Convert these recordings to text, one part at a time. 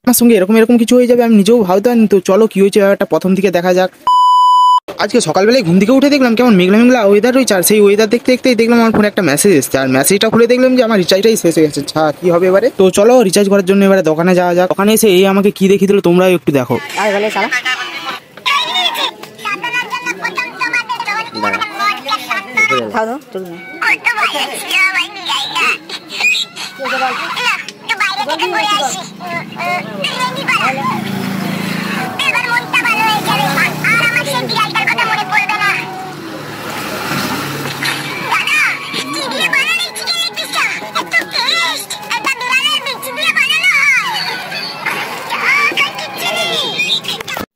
আমার সঙ্গে এরকম এরকম কিছু হয়ে যাবে আমি নিজেও ভাবতাম। তো চলো কি হয়েছে ব্যাপারটা প্রথম থেকে দেখা যাক। আজকে সকালবেলায় ঘুম থেকে উঠে দেখলাম কেমন মেঘলা মেঘলা ওয়েদার রয়েছে, আর সেই ওয়েদার দেখতে দেখতেই দেখলাম আমার ফোনে একটা মেসেজ এসেছে, আর মেসেজটা খুলে দেখলাম যে আমার রিচার্জটাই শেষ হয়ে গেছে। কি হবে এবারে? তো চলো রিচার্জ করার জন্য এবারে দোকানে যাওয়া যাক। দোকানে এসে এই আমাকে কি দেখিয়ে দিল তোমরাও একটু দেখো।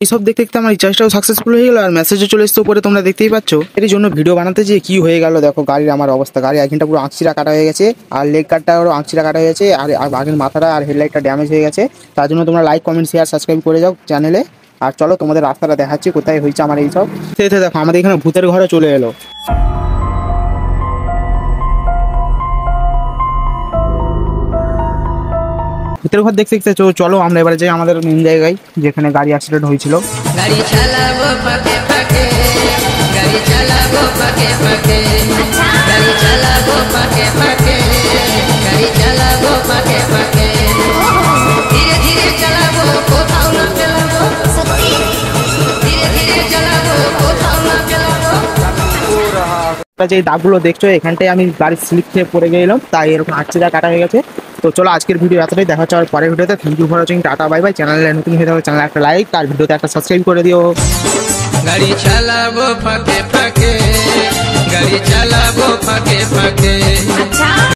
এইসব দেখতে দেখতে আমার রিচার্জটাও সাকসেসফুল হয়ে গেল, আর মেসেজও চলে এসছে উপরে, তোমরা দেখতেই পাচ্ছ। এর জন্য ভিডিও বানাতে যে কি হয়ে গেল দেখো গাড়ির আমার অবস্থা। গাড়ি আইনটা পুরো আঁকচিরা কাটা হয়ে গেছে, আর লেগ গার্ডটাও আঁকচিরা কাটা হয়ে গেছে, আর আগের মাথাটা আর হেডলাইটটা ড্যামেজ হয়ে গেছে। তার জন্য তোমরা লাইক কমেন্ট শেয়ার সাবস্ক্রাইব করে যাও চ্যানেলে। আর চলো তোমাদের রাস্তাটা দেখাচ্ছি কোথায় হয়েছে আমার এইসব। দেখো আমাদের এখানে ভূতের ঘরে চলে এলো। ভূতের ঘর দেখতে দেখতে চলো আমরা এবারে যাই আমাদের মেন জায়গায় যেখানে গাড়ি অ্যাক্সিডেন্ট হয়েছিল। গাড়ি চালাবো পাকে পাকে, গাড়ি চালাবো পাকে পাকে, গাড়ি চালাবো পাকে পাকে, গাড়ি চালাবো পাকে পাকে, ধীরে ধীরে চালাবো কোথাও না পেলাবো, ধীরে ধীরে চালাবো কোথাও না পেলাবো। যে দাগগুলো দেখছো এখানটায় আমি গাড়ির স্লিপ খেয়ে পড়ে গেলাম, তাই এরকম আঁচড়া কাটা হয়ে গেছে। তো চলো আজকের ভিডিও এতটাই, দেখা হচ্ছে আর পরের ভিডিওতে। Thank you for watching, tata bye bye. চ্যানেলে নতুন হয়ে থাকলে চ্যানেলে একটা লাইক আর ভিডিওতে একটা সাবস্ক্রাইব করে দিও। গাড়ি চালাবো ফাঁকে ফাঁকে, গাড়ি চালাবো ফাঁকে ফাঁকে।